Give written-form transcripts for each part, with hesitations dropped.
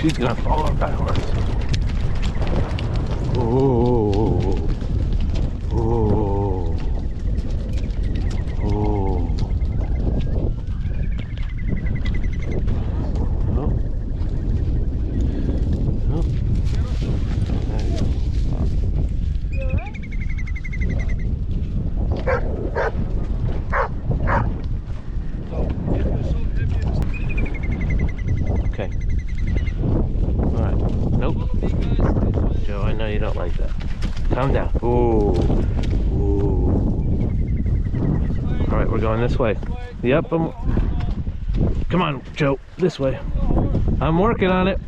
She's gonna fall off that horse. Oh, oh, oh. Oh. Oh. Okay. Alright. Nope. Joe, I know you don't like that. Calm down. Ooh. Ooh. Alright, we're going this way. Yep, come on, Joe. This way. I'm working on it.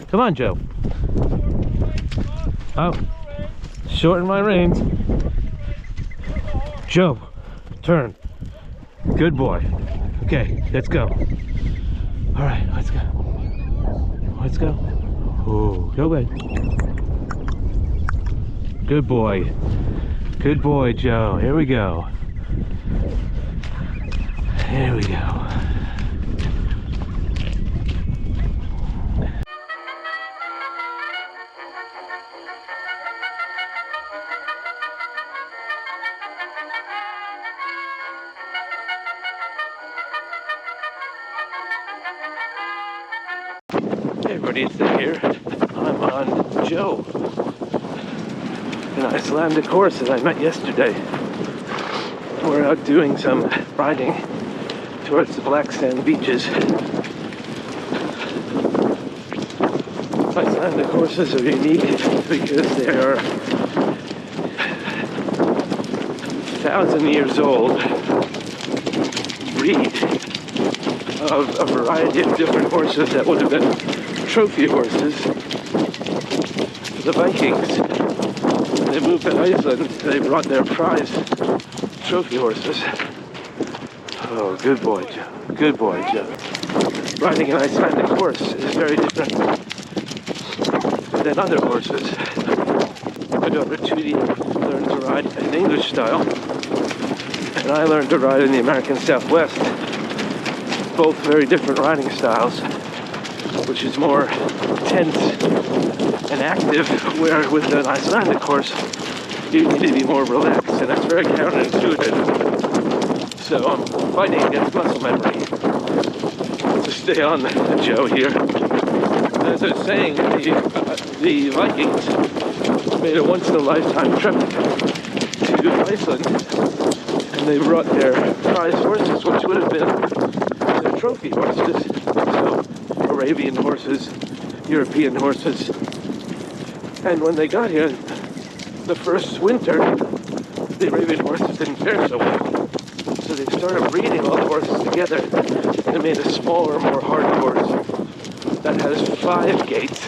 Come on, Joe. Oh. Shorten my reins. Joe, turn. Good boy. Okay, let's go. All right, let's go. Let's go. Oh, go away. Good boy. Good boy, Joe. Here we go. Here we go. Hey everybody, it's Nick here. I'm on Joe, an Icelandic horse that I met yesterday. We're out doing some riding towards the black sand beaches. Icelandic horses are unique because they are 1,000 years old breed of a variety of different horses that would have been trophy horses for the Vikings. When they moved to Iceland, they brought their prize trophy horses. Oh, good boy, Joe. Good boy, Joe. Riding an Icelandic horse is very different than other horses. My daughter Trudy learned to ride in English style, and I learned to ride in the American Southwest. Both very different riding styles, which is more tense and active, where with an Icelandic horse, you need to be more relaxed, and that's very counterintuitive. So I'm fighting against muscle memory to stay on Joe here. As I was saying, the Vikings made a once-in-a-lifetime trip to Iceland, and they brought their prize horses, which would have been their trophy horses. So Arabian horses, European horses. And when they got here, the first winter, the Arabian horses didn't fare so well. So they started breeding all the horses together and made a smaller, more hardy horse that has 5 gaits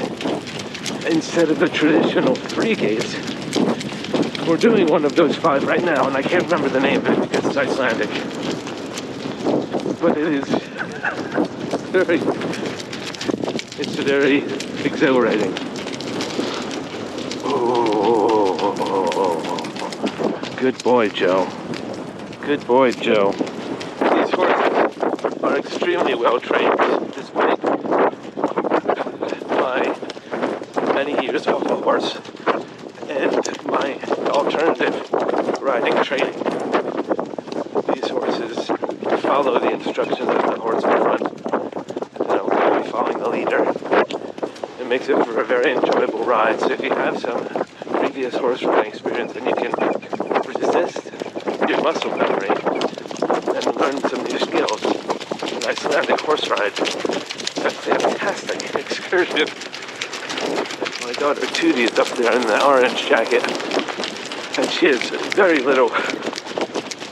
instead of the traditional 3 gaits. We're doing one of those 5 right now, and I can't remember the name of it because it's Icelandic. But it is very exhilarating. Oh, good boy, Joe. Good boy, Joe. These horses are extremely well trained, despite my many years off a horse and my alternative riding training. These horses follow the instructions of the horse in front, and then I'll be following the leader. It makes it for a very enjoyable ride. So if you have some previous horse riding experience, then you can resist your muscle memory and learn some new skills. An Icelandic horse ride, a fantastic excursion. My daughter Trudy is up there in the orange jacket, and she has very little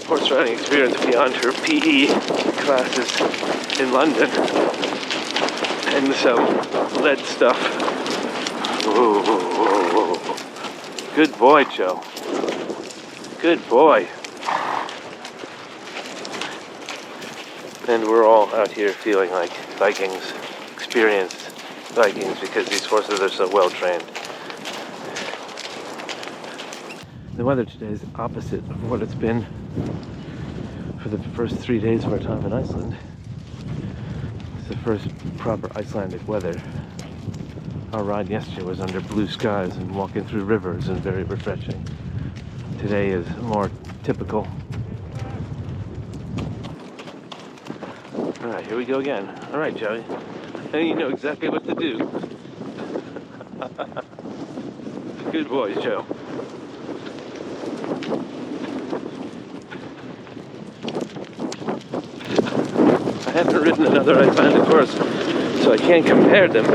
horse riding experience beyond her PE classes in London and some lead stuff. Ooh. Good boy, Joe. Good boy. And we're all out here feeling like Vikings, experienced Vikings, because these horses are so well trained. The weather today is opposite of what it's been for the first 3 days of our time in Iceland. the first proper Icelandic weather. Our ride yesterday was under blue skies and walking through rivers and very refreshing. Today is more typical. Alright, here we go again. Alright, Joey. Now you know exactly what to do. Good boy, Joe. I haven't ridden another Icelandic horse, so I can't compare them.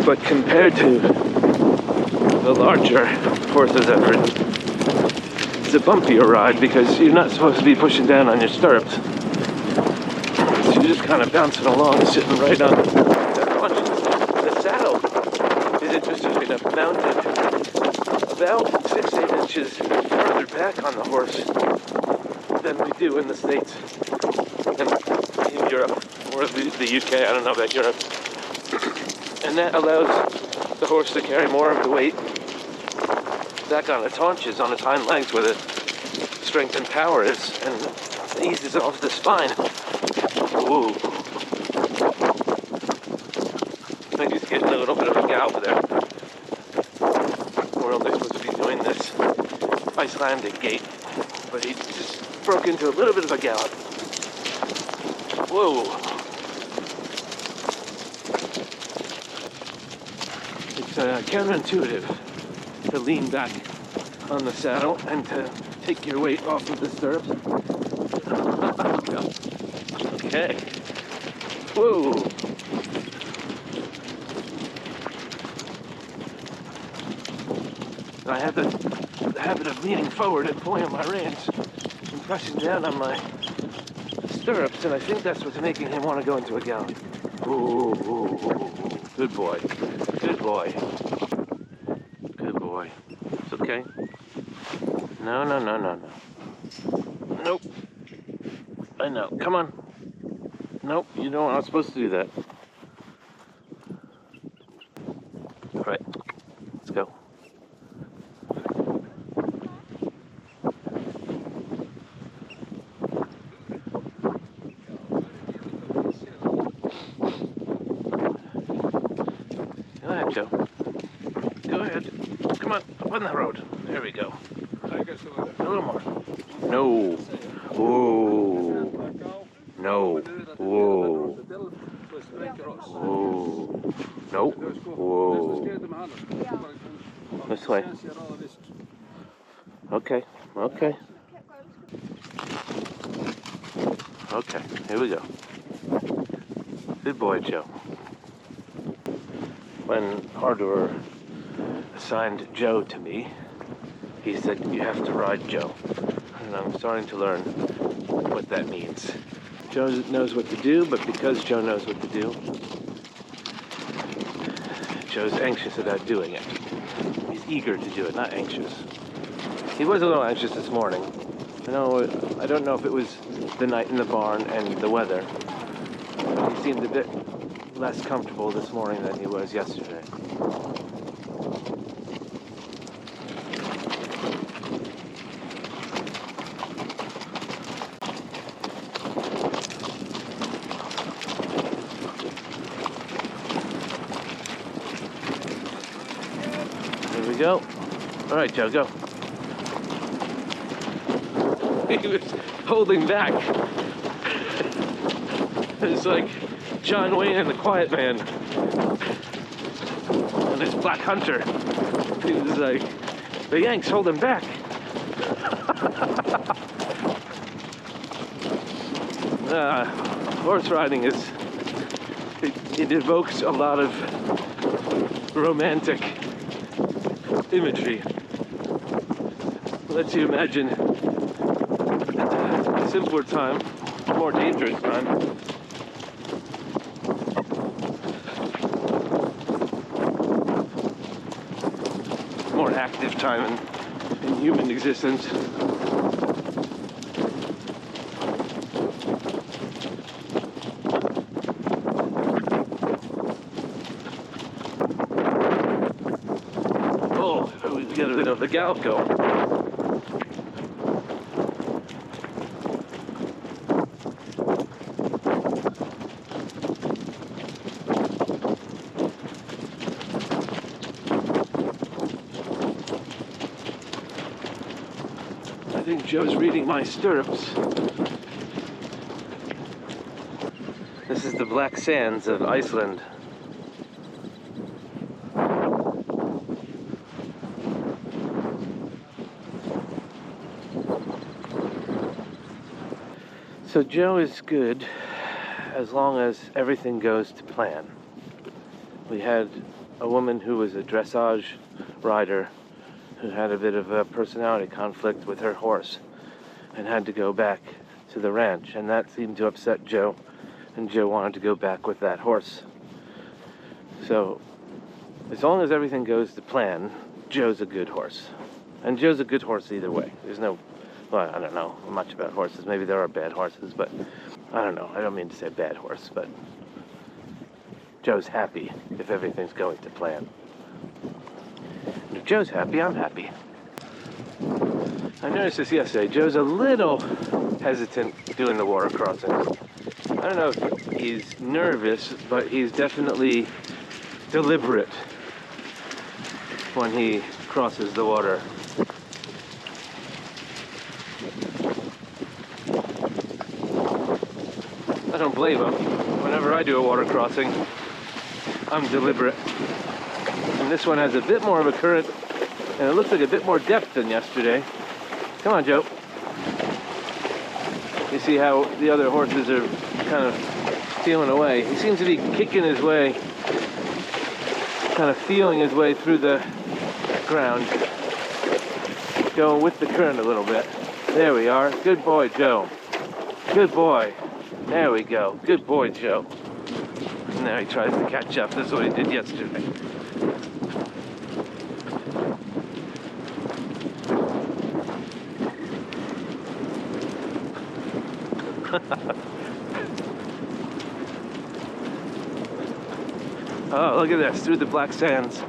But compared to the larger horses I've ridden, it's a bumpier ride because you're not supposed to be pushing down on your stirrups. So you're just kind of bouncing along, sitting right on the haunches. The saddle is interestingly enough mounted about 6-8 inches further back on the horse than we do in the States and in Europe, or the UK, I don't know about Europe. And that allows the horse to carry more of the weight back on its haunches, on its hind legs, where the strength and power is, and eases off the spine. Ooh. I think he's getting a little bit of a gallop there. We're only supposed to be doing this Icelandic gait, but he just broke into a little bit of a gallop. Whoa. It's counterintuitive to lean back on the saddle and to take your weight off of the stirrups. Okay. Whoa. I have the habit of leaning forward and pulling on my reins and pressing down on my stirrups, and I think that's what's making him want to go into a gallop. Ooh, ooh, ooh. Good boy. Good boy. Good boy. It's okay. No, no, no, no, no. Nope. I know. Come on. Nope, you don't. I'm not supposed to do that. All right. Let's go. Go ahead, Joe. Go ahead. Come on, up on the road. There we go. A little more. No. Whoa. No. Whoa. Whoa. Nope. Whoa. This way. Okay. Okay. Okay. Here we go. Good boy, Joe. When Ardor assigned Joe to me, he said, you have to ride Joe. And I'm starting to learn what that means. Joe knows what to do, but because Joe knows what to do, Joe's anxious about doing it. He's eager to do it, not anxious. He was a little anxious this morning. I don't know if it was the night in the barn and the weather. He seemed a bit less comfortable this morning than he was yesterday. Here we go. All right, Joe, go. He was holding back. It's like John Wayne and the Quiet Man and his Black Hunter. He was like, the Yanks hold him back. Horse riding it evokes a lot of romantic imagery. It lets you imagine a simpler time, a more dangerous time. More active time in human existence. Oh, we get a bit of the gallop going. think Joe's reading my stirrups. This is the black sands of Iceland. So Joe is good as long as everything goes to plan. We had a woman who was a dressage rider who had a bit of a personality conflict with her horse and had to go back to the ranch, and that seemed to upset Joe, and Joe wanted to go back with that horse. So as long as everything goes to plan, Joe's a good horse. And Joe's a good horse either way. There's no, well, I don't know much about horses. Maybe there are bad horses, but I don't know. I don't mean to say bad horse, but Joe's happy if everything's going to plan. And if Joe's happy, I'm happy. I noticed this yesterday. Joe's a little hesitant doing the water crossings. I don't know if he's nervous, but he's definitely deliberate when he crosses the water. I don't blame him. Whenever I do a water crossing, I'm deliberate. And this one has a bit more of a current, and it looks like a bit more depth than yesterday. Come on, Joe. You see how the other horses are kind of feeling away. He seems to be kicking his way, kind of feeling his way through the ground, going with the current a little bit. There we are. Good boy, Joe. Good boy. There we go. Good boy, Joe. And now he tries to catch up. That's what he did yesterday. Oh, look at this, through the black sands.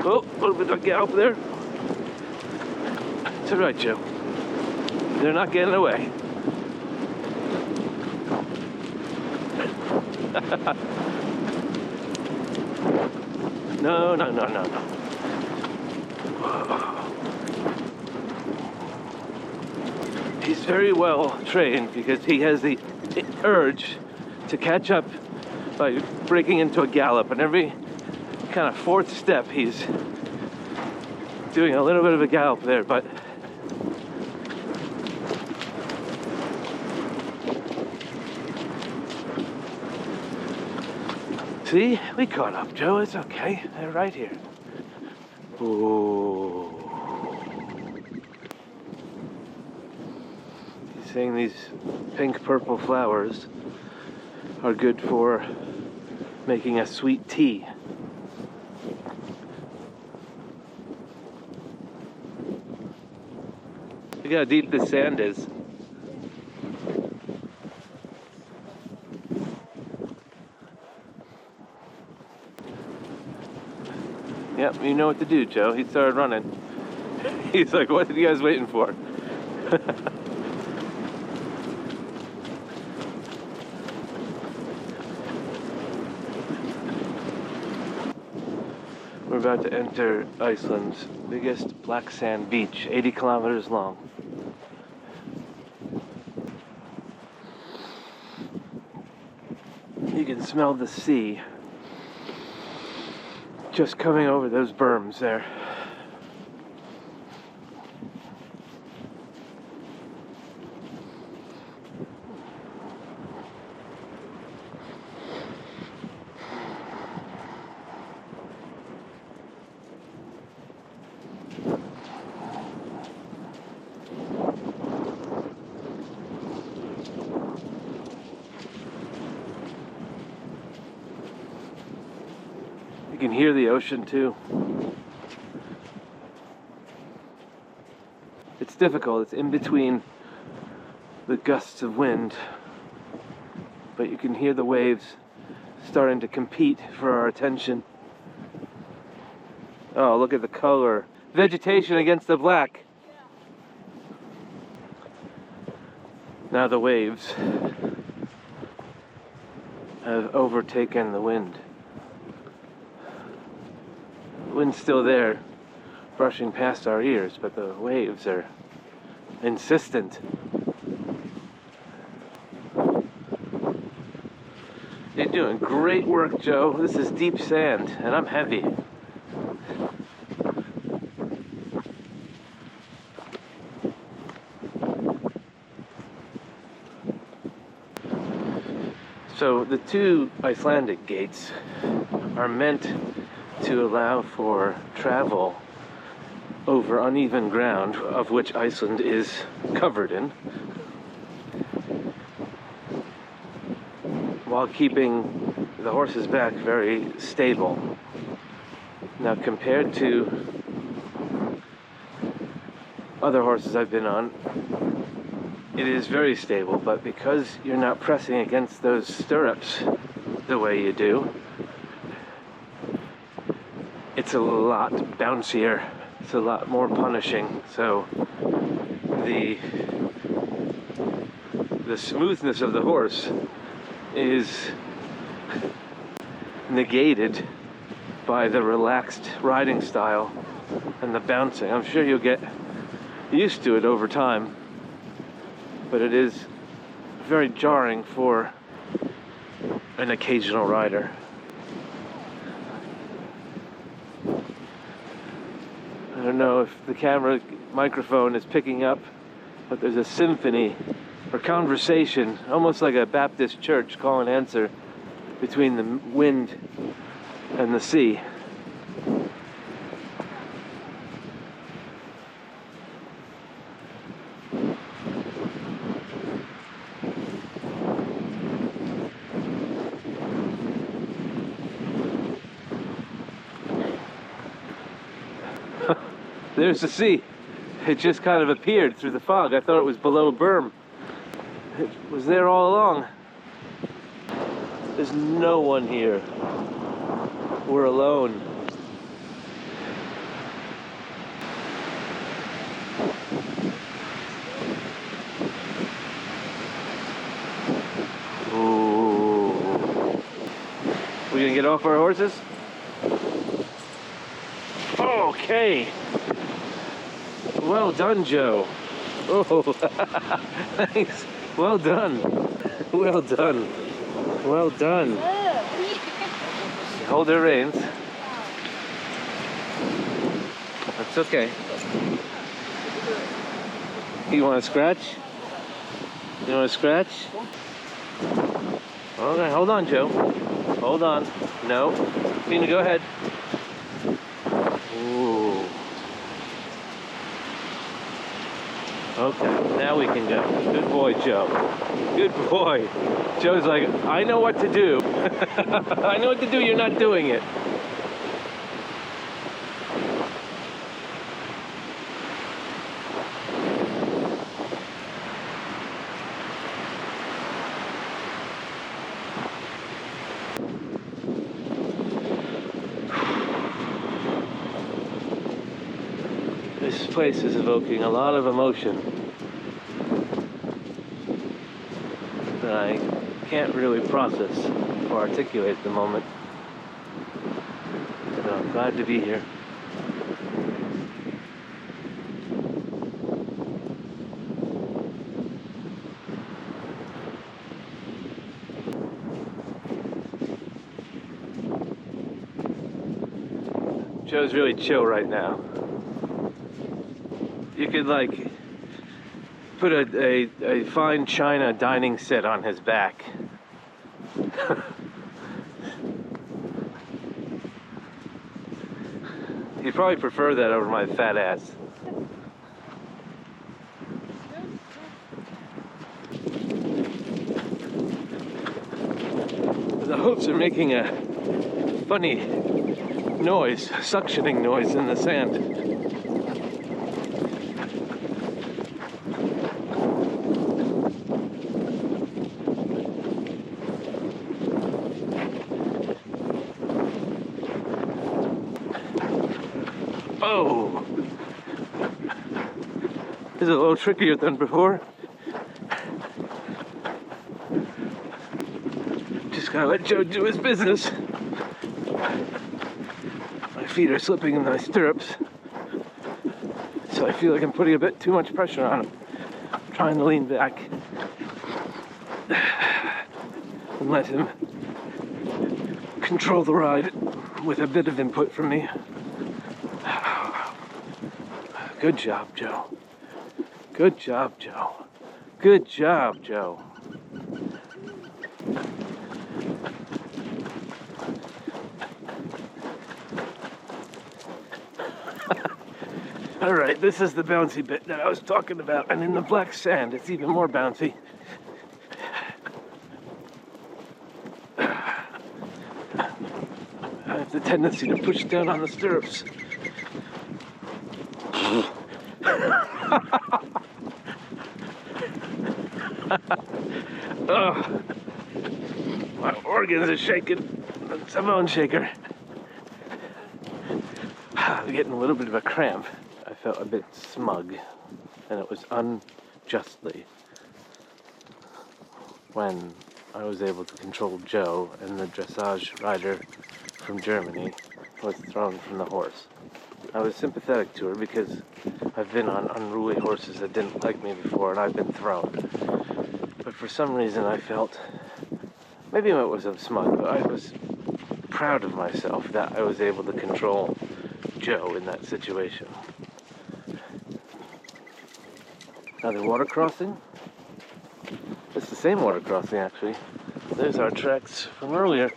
Oh, a little bit of a gallop there. It's all right, Joe. They're not getting away. No. He's very well trained because he has the urge to catch up by breaking into a gallop, and every kind of fourth step he's doing a little bit of a gallop there, but see, we caught up, Joe. It's okay. They're right here. Ooh. He's saying these pink-purple flowers are good for making a sweet tea. Look how deep the sand is. Yep, you know what to do, Joe. He started running. He's like, what are you guys waiting for? We're about to enter Iceland's biggest black sand beach, 80 kilometers long. You can smell the sea just coming over those berms there. You can hear the ocean too. It's difficult, it's in between the gusts of wind, but you can hear the waves starting to compete for our attention. Oh, look at the color. Vegetation against the black. Now the waves have overtaken the wind. The wind's still there, brushing past our ears, but the waves are insistent. You're doing great work, Joe. This is deep sand, and I'm heavy. So the two Icelandic gates are meant to allow for travel over uneven ground, of which Iceland is covered in, while keeping the horse's back very stable. Now, compared to other horses I've been on, it is very stable, but because you're not pressing against those stirrups the way you do, it's a lot bouncier, it's a lot more punishing, so the smoothness of the horse is negated by the relaxed riding style and the bouncing. I'm sure you'll get used to it over time, but it is very jarring for an occasional rider. I don't know if the camera microphone is picking up, but there's a symphony or conversation, almost like a Baptist church call and answer, between the wind and the sea. There's the sea. It just kind of appeared through the fog. I thought it was below berm. It was there all along. There's no one here. We're alone. Ooh. We gonna get off our horses? Okay. Well done, Joe. Oh, thanks. Well done. Well done. Well done. Hold their reins. That's okay. You want to scratch? You want to scratch? Okay, hold on, Joe. Hold on. No. Tina, go ahead. Ooh. Okay, now we can go. Good boy, Joe. Good boy. Joe's like, I know what to do. I know what to do, you're not doing it. This place is evoking a lot of emotion that I can't really process or articulate at the moment. But I'm glad to be here. Joe's really chill right now. You could like put a fine china dining set on his back. He'd probably prefer that over my fat ass. The hooves are making a funny noise, suctioning noise in the sand. Oh! This is a little trickier than before. Just gotta let Joe do his business. My feet are slipping in my stirrups. So I feel like I'm putting a bit too much pressure on him. I'm trying to lean back and let him control the ride with a bit of input from me. Good job, Joe. Good job, Joe. Good job, Joe. All right, this is the bouncy bit that I was talking about, and in the black sand, it's even more bouncy. I have the tendency to push down on the stirrups. Oh, my organs are shaking. It's a bone shaker. I'm getting a little bit of a cramp. I felt a bit smug, and it was unjustly, when I was able to control Joe and the dressage rider from Germany was thrown from the horse. I was sympathetic to her because I've been on unruly horses that didn't like me before, and I've been thrown. But for some reason I felt, maybe it was smug, but I was proud of myself that I was able to control Joe in that situation. Another water crossing? It's the same water crossing, actually. There's our tracks from earlier.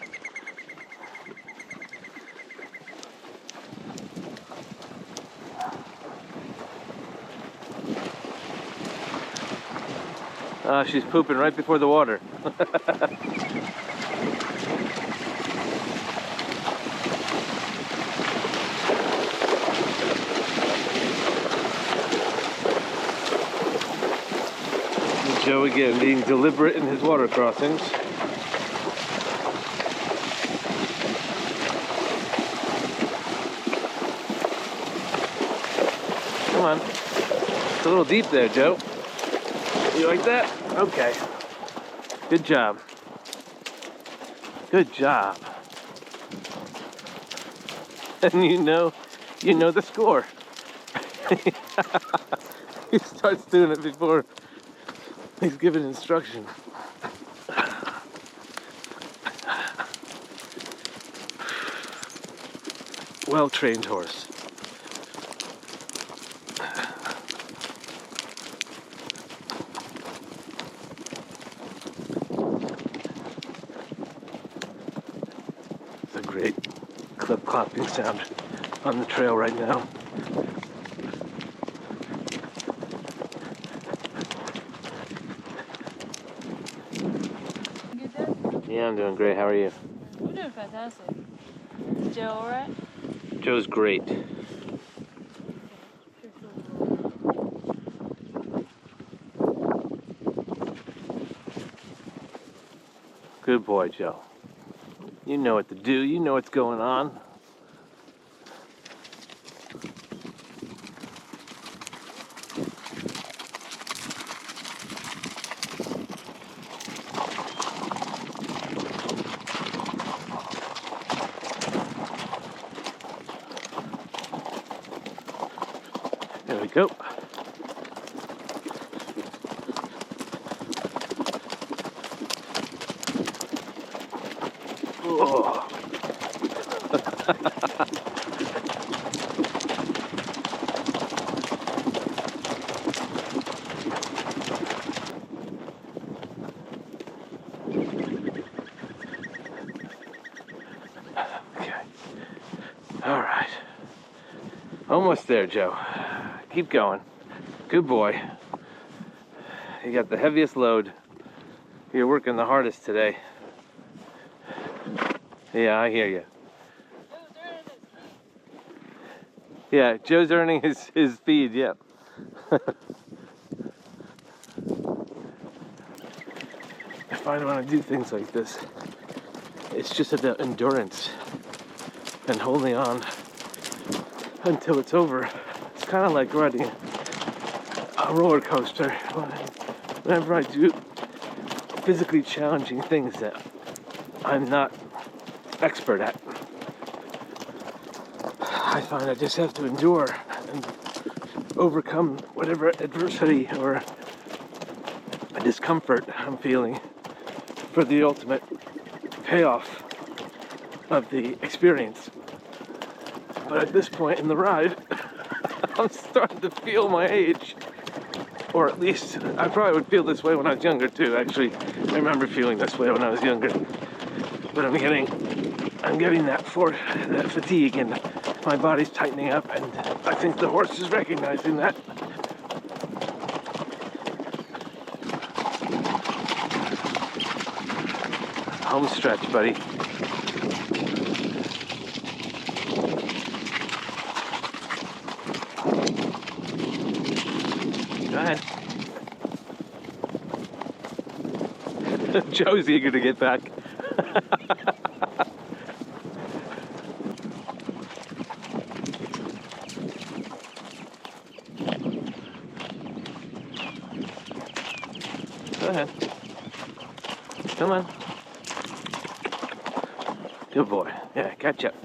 She's pooping right before the water. Joe again being deliberate in his water crossings. Come on. It's a little deep there, Joe. You like that? Okay. Good job. Good job. And you know the score. He starts doing it before he's given instruction. Well-trained horse. It's a great clip-clopping sound on the trail right now. Yeah, I'm doing great. How are you? I'm doing fantastic. Is Joe alright? Joe's great. Good boy, Joe. You know what to do. You know what's going on. There we go. Oh. Okay. All right. Almost there, Joe. Keep going. Good boy. You got the heaviest load. You're working the hardest today. Yeah, I hear you. Yeah, Joe's earning his speed, yeah. I find when I do things like this, it's just about endurance and holding on until it's over. It's kind of like riding a roller coaster. Whenever I do physically challenging things that I'm not expert at, I find I just have to endure and overcome whatever adversity or discomfort I'm feeling for the ultimate payoff of the experience. But at this point in the ride, I'm starting to feel my age. Or at least, I probably would feel this way when I was younger too, actually. I remember feeling this way when I was younger. But I'm getting that fatigue, and my body's tightening up, and I think the horse is recognizing that. Home stretch, buddy. Go ahead. Joe's eager to get back. Go ahead. Come on. Good boy. Yeah, catch up.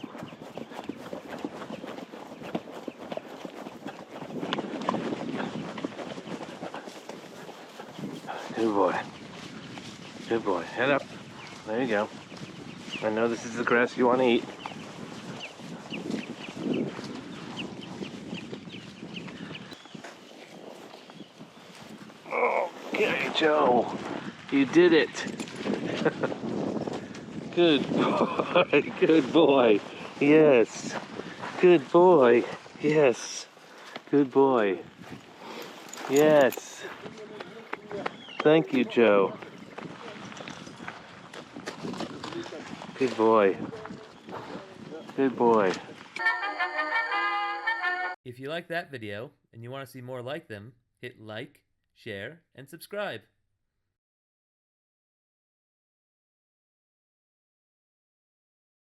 Good boy. Good boy. Head up. There you go. I know this is the grass you want to eat. Okay, Joe. You did it. Good boy. Good boy. Yes. Good boy. Yes. Good boy. Yes. Thank you, Joe. Good boy. Good boy. If you like that video and you want to see more like them, hit like, share, and subscribe.